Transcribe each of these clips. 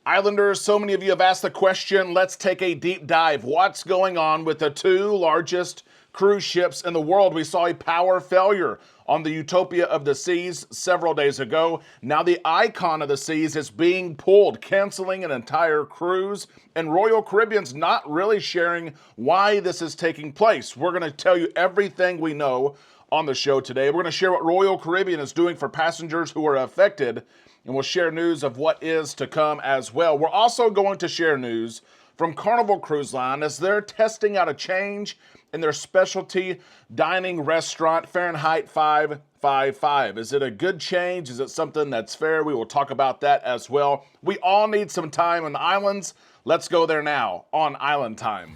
Islanders, so many of you have asked the question. Let's take a deep dive. What's going on with the two largest cruise ships in the world? We saw a power failure on the Utopia of the Seas several days ago. Now the Icon of the Seas is being pulled, canceling an entire cruise, and Royal Caribbean's not really sharing why this is taking place. We're going to tell you everything we know on the show today. We're going to share what Royal Caribbean is doing for passengers who are affected, and we'll share news of what is to come as well. We're also going to share news from Carnival Cruise Line as they're testing out a change in their specialty dining restaurant, Fahrenheit 555. Is it a good change? Is it something that's fair? We will talk about that as well. We all need some time on the islands. Let's go there now on Island Time.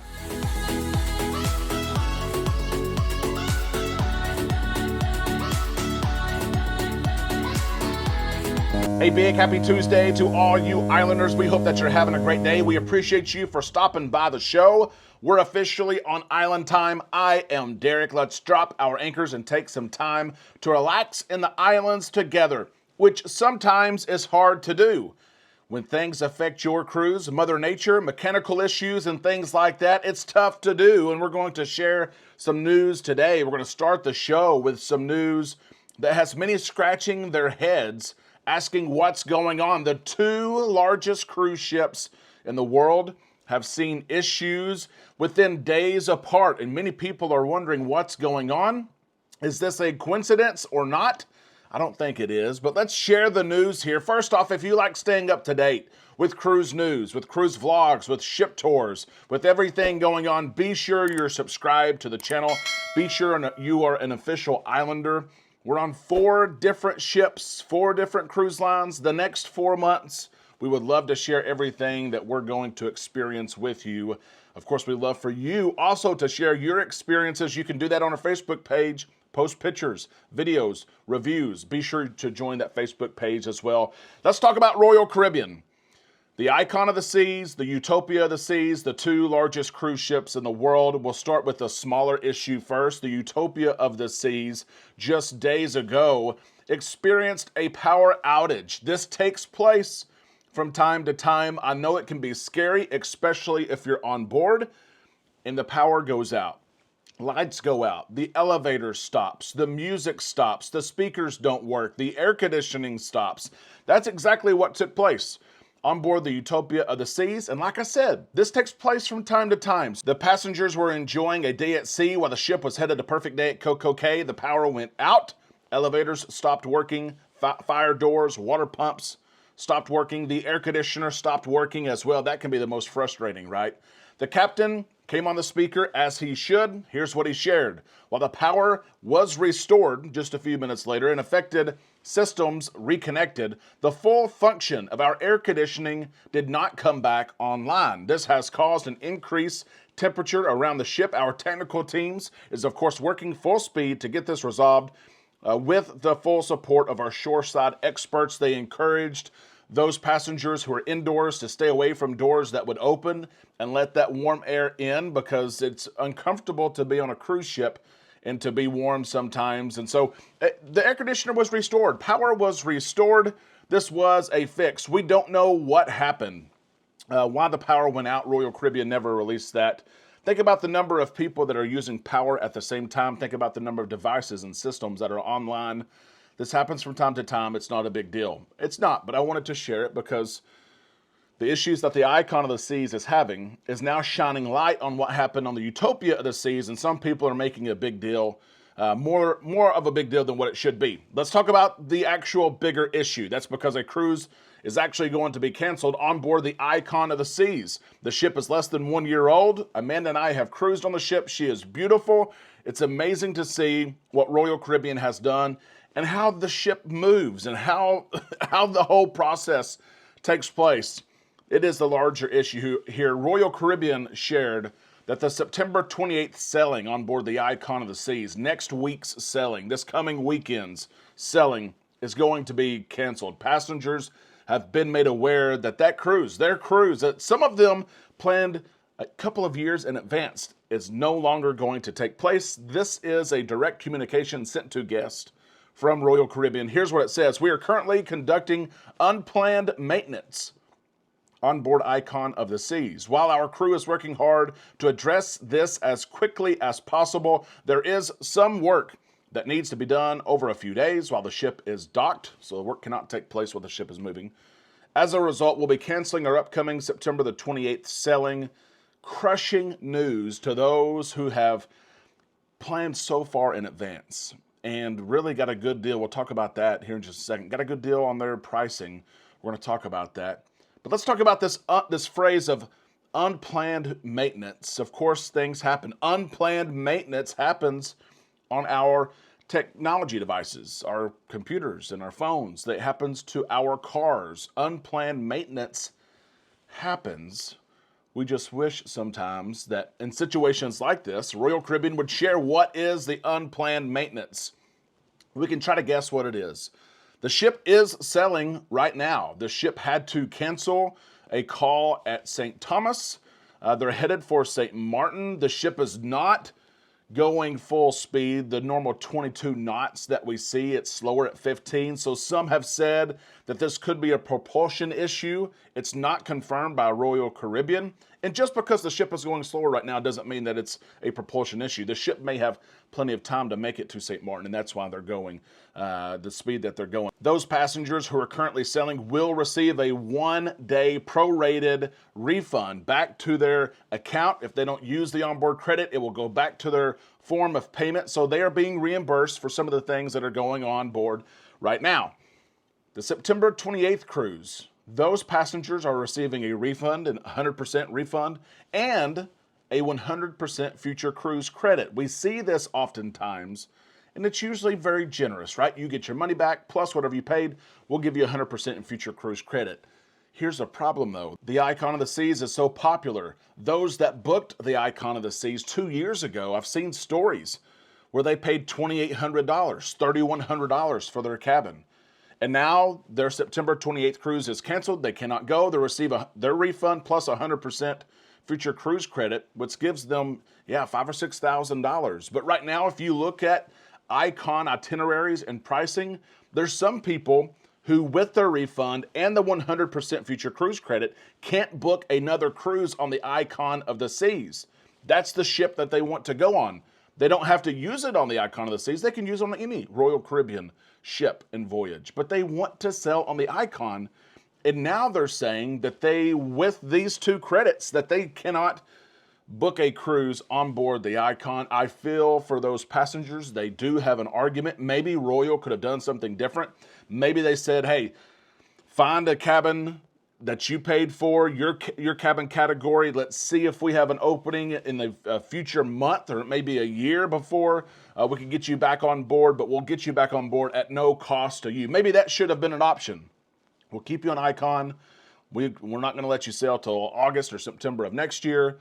A big happy Tuesday to all you Islanders. We hope that you're having a great day. We appreciate you for stopping by the show. We're officially on Island Time. I am Derek. Let's drop our anchors and take some time to relax in the islands together, which sometimes is hard to do. When things affect your cruise, Mother Nature, mechanical issues, and things like that, it's tough to do. And we're going to share some news today. We're going to start the show with some news that has many scratching their heads, asking what's going on. The two largest cruise ships in the world have seen issues within days apart, and many people are wondering what's going on. Is this a coincidence or not? I don't think it is, but let's share the news here. First off, if you like staying up to date with cruise news, with cruise vlogs, with ship tours, with everything going on, be sure you're subscribed to the channel. Be sure you are an official Islander. We're on 4 different ships, 4 different cruise lines. The next 4 months, we would love to share everything that we're going to experience with you. Of course, we'd love for you also to share your experiences. You can do that on our Facebook page, post pictures, videos, reviews. Be sure to join that Facebook page as well. Let's talk about Royal Caribbean. The Icon of the Seas, the Utopia of the Seas, the 2 largest cruise ships in the world. We'll start with the smaller issue first. The Utopia of the Seas, just days ago, experienced a power outage. This takes place from time to time. I know it can be scary, especially if you're on board and the power goes out. Lights go out, the elevator stops, the music stops, the speakers don't work, the air conditioning stops. That's exactly what took place on board the Utopia of the Seas. And like I said, this takes place from time to time. The passengers were enjoying a day at sea while the ship was headed to Perfect Day at Coco Cay. The power went out, elevators stopped working, fire doors, water pumps stopped working, the air conditioner stopped working as well. That can be the most frustrating, right? The captain came on the speaker as he should. Here's what he shared. While the power was restored just a few minutes later and affected systems reconnected, the full function of our air conditioning did not come back online. This has caused an increased temperature around the ship. Our technical teams is, of course, working full speed to get this resolved with the full support of our shoreside experts. They encouraged those passengers who are indoors to stay away from doors that would open and let that warm air in, because it's uncomfortable to be on a cruise ship and to be warm sometimes. And so the air conditioner was restored. Power was restored. This was a fix. We don't know what happened, why the power went out. Royal Caribbean never released that. Think about the number of people that are using power at the same time. Think about the number of devices and systems that are online. This happens from time to time. It's not a big deal. It's not, but I wanted to share it because the issues that the Icon of the Seas is having is now shining light on what happened on the Utopia of the Seas, and some people are making a big deal, more of a big deal than what it should be. Let's talk about the actual bigger issue. That's because a cruise is actually going to be canceled on board the Icon of the Seas. The ship is less than 1 year old. Amanda and I have cruised on the ship. She is beautiful. It's amazing to see what Royal Caribbean has done and how the ship moves and how the whole process takes place. It is the larger issue here. Royal Caribbean shared that the September 28th sailing on board the Icon of the Seas, next week's sailing, this coming weekend's sailing, is going to be canceled. Passengers have been made aware that their cruise, that some of them planned a couple of years in advance, is no longer going to take place. This is a direct communication sent to guests from Royal Caribbean. Here's what it says. We are currently conducting unplanned maintenance onboard icon of the seas. While our crew is working hard to address this as quickly as possible, there is some work that needs to be done over a few days while the ship is docked, so the work cannot take place while the ship is moving. As a result, we'll be canceling our upcoming September the 28th sailing. Crushing news to those who have planned so far in advance and really got a good deal. We'll talk about that here in just a second. Got a good deal on their pricing. We're going to talk about that. But let's talk about this phrase of unplanned maintenance. Of course, things happen. Unplanned maintenance happens on our technology devices, our computers and our phones. That happens to our cars. Unplanned maintenance happens. We just wish sometimes that in situations like this, Royal Caribbean would share what is the unplanned maintenance. We can try to guess what it is. The ship is sailing right now. The ship had to cancel a call at St. Thomas. They're headed for St. Martin. The ship is not going full speed, the normal 22 knots that we see. It's slower at 15. So some have said that this could be a propulsion issue. It's not confirmed by Royal Caribbean. And just because the ship is going slower right now doesn't mean that it's a propulsion issue. The ship may have plenty of time to make it to St. Martin, and that's why they're going the speed that they're going. Those passengers who are currently sailing will receive a one-day prorated refund back to their account. If they don't use the onboard credit, it will go back to their form of payment. So they are being reimbursed for some of the things that are going on board right now. The September 28th cruise, those passengers are receiving a refund, a 100% refund, and a 100% future cruise credit. We see this oftentimes, and it's usually very generous, right? You get your money back, plus whatever you paid, we'll give you 100% in future cruise credit. Here's the problem, though. The Icon of the Seas is so popular. Those that booked the Icon of the Seas 2 years ago, I've seen stories where they paid $2,800, $3,100 for their cabin. And now their September 28th cruise is canceled. They cannot go. They receive their refund plus 100% future cruise credit, which gives them, $5,000 or $6,000. But right now, if you look at Icon itineraries and pricing, there's some people who, with their refund and the 100% future cruise credit, can't book another cruise on the Icon of the Seas. That's the ship that they want to go on. They don't have to use it on the Icon of the Seas. They can use it on any Royal Caribbean ship and voyage. But they want to sail on the Icon. And now they're saying that they, with these two credits, that they cannot book a cruise on board the Icon. I feel for those passengers, they do have an argument. Maybe Royal could have done something different. Maybe they said, hey, find a cabin that you paid for, your cabin category. Let's see if we have an opening in the future month or maybe a year before we can get you back on board, but we'll get you back on board at no cost to you. Maybe that should have been an option. We'll keep you on Icon. We're not going to let you sail till August or September of next year,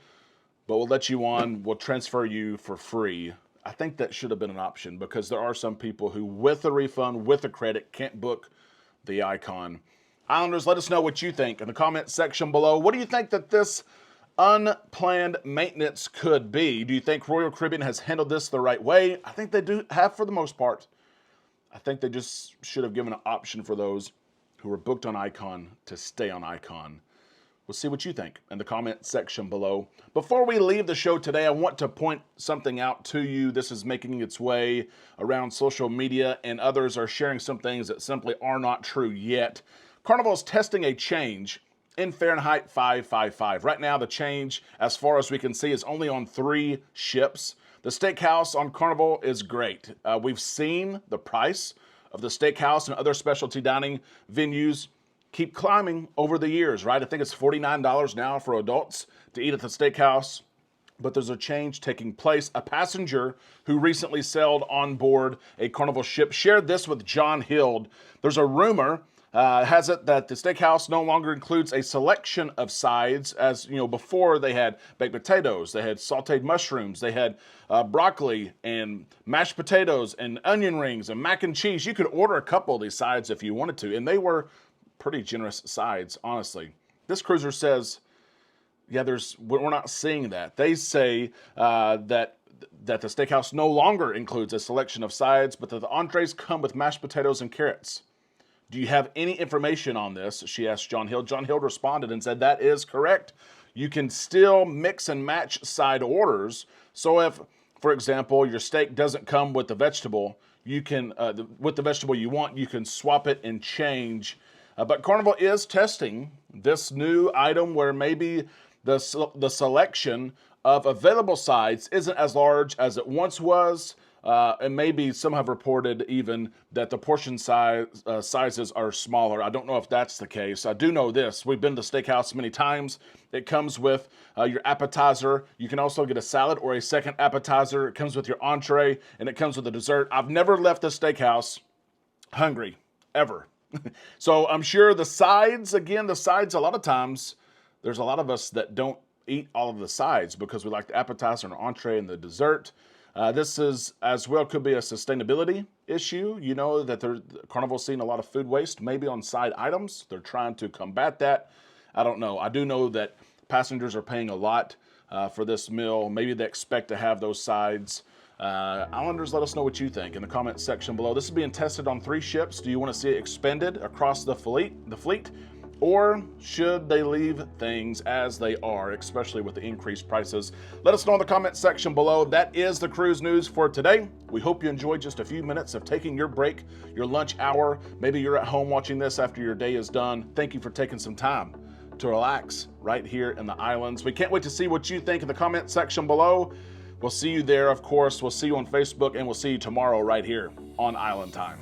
but we'll let you on. We'll transfer you for free. I think that should have been an option because there are some people who, with a refund, with a credit, can't book the Icon. Islanders, let us know what you think in the comment section below. What do you think that this unplanned maintenance could be? Do you think Royal Caribbean has handled this the right way? I think they do have for the most part. I think they just should have given an option for those who were booked on Icon to stay on Icon. We'll see what you think in the comment section below. Before we leave the show today, I want to point something out to you. This is making its way around social media, and others are sharing some things that simply are not true yet. Carnival is testing a change in Fahrenheit 555. Right now, the change, as far as we can see, is only on 3 ships. The steakhouse on Carnival is great. We've seen the price of the steakhouse and other specialty dining venues keep climbing over the years, right? I think it's $49 now for adults to eat at the steakhouse. But there's a change taking place. A passenger who recently sailed on board a Carnival ship shared this with John Hild. There's a rumor has it that the steakhouse no longer includes a selection of sides. As you know, before they had baked potatoes, they had sauteed mushrooms, they had broccoli and mashed potatoes and onion rings and mac and cheese. You could order a couple of these sides if you wanted to, and they were pretty generous sides, honestly. This cruiser says, we're not seeing that. They say that the steakhouse no longer includes a selection of sides, but that the entrees come with mashed potatoes and carrots. Do you have any information on this? She asked John Hill. John Hill responded and said, that is correct. You can still mix and match side orders. So if, for example, your steak doesn't come with the vegetable, you can, with the vegetable you want, you can swap it and change. But Carnival is testing this new item where maybe the selection of available sides isn't as large as it once was. And maybe some have reported even that the portion sizes are smaller. I don't know if that's the case. I do know this. We've been to the steakhouse many times. It comes with your appetizer. You can also get a salad or a second appetizer. It comes with your entree, and it comes with a dessert. I've never left the steakhouse hungry, ever. So I'm sure the sides, again, a lot of times, there's a lot of us that don't eat all of the sides because we like the appetizer and the entree and the dessert. This is as well could be a sustainability issue. You know that Carnival's seeing a lot of food waste, maybe on side items. They're trying to combat that. I don't know. I do know that passengers are paying a lot for this meal. Maybe they expect to have those sides. Islanders, let us know what you think in the comment section below. This is being tested on 3 ships. Do you want to see it expanded across the fleet? Or should they leave things as they are, especially with the increased prices? Let us know in the comment section below. That is the cruise news for today. We hope you enjoyed just a few minutes of taking your break, your lunch hour. Maybe you're at home watching this after your day is done. Thank you for taking some time to relax right here in the islands. We can't wait to see what you think in the comment section below. We'll see you there, of course. We'll see you on Facebook, and we'll see you tomorrow right here on Island Time.